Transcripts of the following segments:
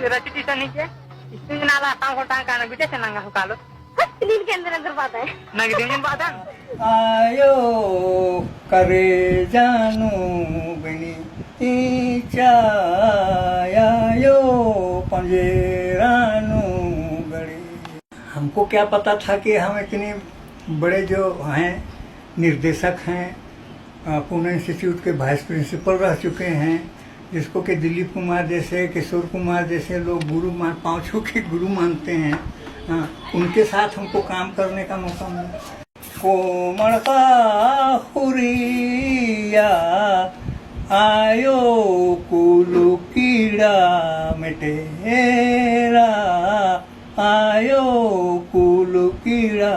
रचित नीचे इसमें नाला टांग का बिटे से नंगा हुकालो क्लीन के अंदर बात है नंगे दिन बात है आयो करे जानू बनी आयो पंजेरानू गड़ी। हमको क्या पता था कि हम इतने बड़े जो हैं निर्देशक हैं, पुणे इंस्टीट्यूट के वाइस प्रिंसिपल रह चुके हैं, जिसको कि दिलीप कुमार जैसे, किशोर कुमार जैसे लोग गुरु पाँव छू के गुरु मानते हैं। हाँ, उनके साथ हमको काम करने का मौका मिला। कोमल का हुरिया आयो कुलू कीड़ा मिटेरा आयो कुलू कीड़ा।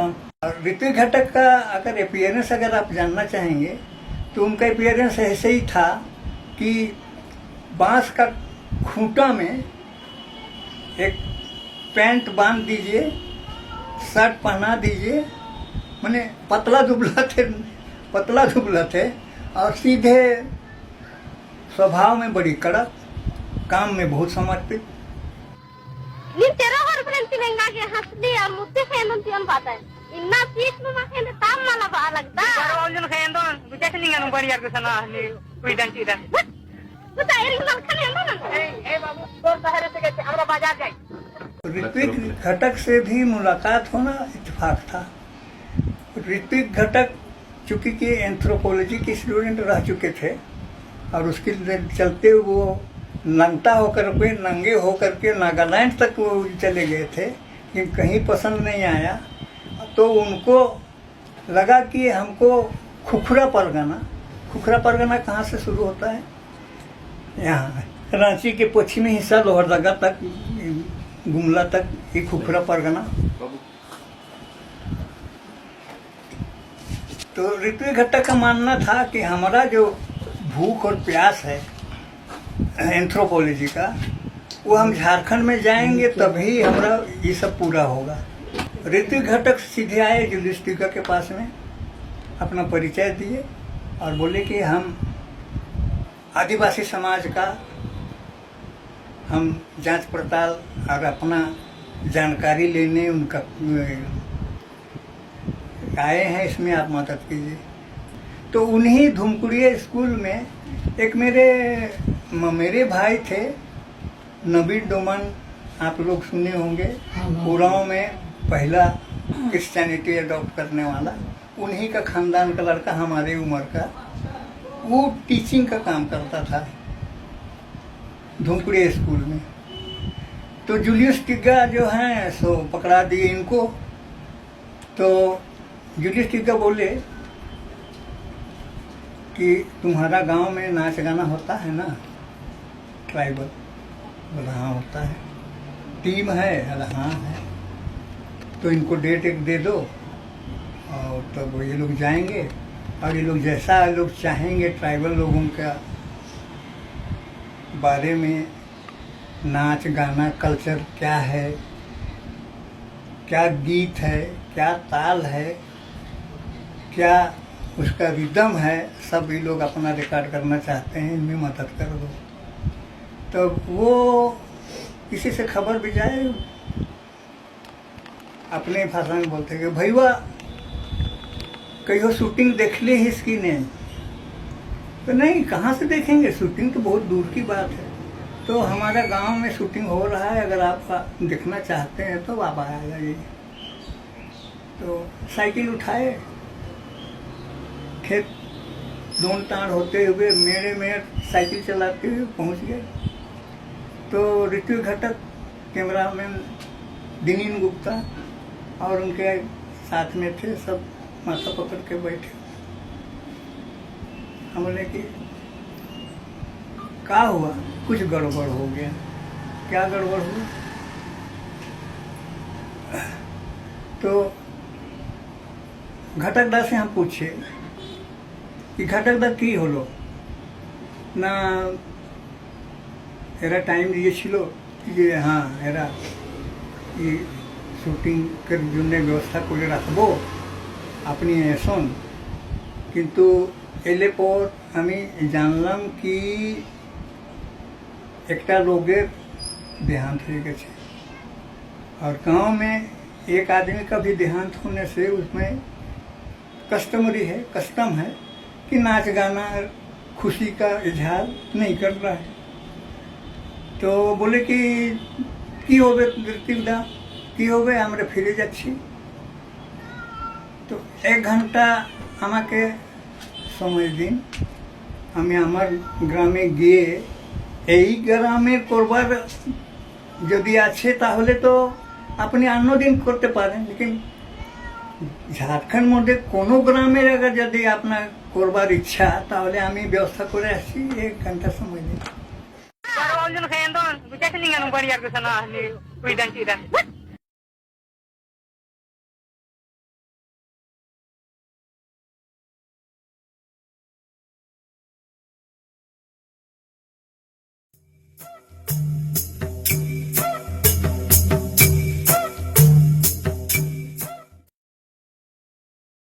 ऋत्विक घटक का अगर अपीयरेंस अगर आप जानना चाहेंगे तो उनका अपीयरेंस ऐसे ही था कि बांस का खूंटा में एक पैंट बांध दीजिए, शर्ट पहना दीजिए, माने पतला दुबला थे और सीधे स्वभाव में बड़ी कड़क, काम में बहुत समर्पित। नीन तेरा हर फ्रेंड तिरंगा के हंसली और मुद्दे खेलन तियन बात है इन्ना पीस में खेले ताम माला बा लगता बड़ा वाले खेल दो बिटे से निंगा नु बढ़िया के सना नि कोई डंची दा तो तारी नल खने ना ए बाबू तोर शहर से के हमरा बाजार जाई। ऋत्विक घटक से भी मुलाकात होना इत्तेफाक था। ऋत्विक घटक चूंकि कि एंथ्रोपोलॉजी के स्टूडेंट रह चुके थे और उसके चलते वो नंगे होकर के नागालैंड तक वो चले गए थे, लेकिन कहीं पसंद नहीं आया तो उनको लगा कि हमको खुखरा परगना कहाँ से शुरू होता है, यहाँ रांची के पश्चिमी हिस्सा लोहरदगा तक, गुमला तक ये खुखरा परगना। तो ऋत्विक घटक का मानना था कि हमारा जो भूख और प्यास है एंथ्रोपोलॉजी का, वो हम झारखंड में जाएंगे तभी हमारा ये सब पूरा होगा। ऋत्विक घटक सीधे आए जूलियस टीका के पास में, अपना परिचय दिए और बोले कि हम आदिवासी समाज का हम जांच पड़ताल और अपना जानकारी लेने उनका आए हैं, इसमें आप मदद कीजिए। तो उन्हीं धुमकुड़िया स्कूल में एक मेरे भाई थे नबी डोमन, आप लोग सुने होंगे, उरांव में पहला क्रिश्चियनिटी अडॉप्ट करने वाला, उन्हीं का खानदान का लड़का, हमारे उम्र का, वो टीचिंग का काम करता था धुमकुड़िया स्कूल में। तो जूलियस टिग्गा जो हैं सो पकड़ा दिए इनको। तो जूलियस टिग्गा बोले कि तुम्हारा गांव में नाच गाना होता है ना, ट्राइबल? बोला हाँ होता है। टीम है? हाँ है। तो इनको डेट एक दे दो और तब ये लोग जाएंगे और ये लोग जैसा लोग चाहेंगे ट्राइबल लोगों का बारे में, नाच गाना कल्चर क्या है, क्या गीत है, क्या ताल है, क्या उसका रिदम है, सब ये लोग अपना रिकॉर्ड करना चाहते हैं, इनमें मदद कर दो। तो वो किसी से खबर भी जाए अपने भाषा में बोलते कि भैया कहीं शूटिंग देख ली इसकी नहीं? तो नहीं, कहाँ से देखेंगे, शूटिंग तो बहुत दूर की बात है। तो हमारा गांव में शूटिंग हो रहा है, अगर आप देखना चाहते हैं तो आप आ जाइए। तो साइकिल उठाए, खेत दोन टाड़ होते हुए मेरे में साइकिल चलाते हुए पहुंच गए। तो ऋत्विक घटक, कैमरामैन दिनीन गुप्ता और उनके साथ में थे, सब माथा पकड़ के बैठे। हमने कि क्या हुआ? कुछ गड़बड़ हो गया। क्या गड़बड़ हुआ? तो घटकदा से हम पूछे कि घटकदा की हलो ना, एरा टाइम दिए ये, हाँ एरा ये शूटिंग कर जुन्ने व्यवस्था করে রাখবো আপনি এসন, কিন্তু এলে পর আমি জানলাম কি একটা রোগের देहांत हो गए थे। और गांव में एक आदमी का भी देहांत होने से उसमें कस्टम है कि नाच गाना खुशी का इजहार नहीं कर रहा है। तो बोले कि होबे ऋतिकदा কি হবে আমরা ফিরে যাচ্ছি। তো 1 ঘন্টা আমাকে সময় দিন, আমি আমার গ্রামে গিয়ে এই গ্রামের করবার যদি আছে তাহলে তো আপনি অন্য দিন করতে পারেন, लेकिन ঝাড়খণ্ড মধ্যে কোনো গ্রামের আগে যদি আপনার করবার ইচ্ছা তাহলে আমি ব্যবস্থা করে আসছি, 1 ঘন্টা সময় দিন। Baru aja lu kayak itu, bisa keningan bari harga sana ni kuidan.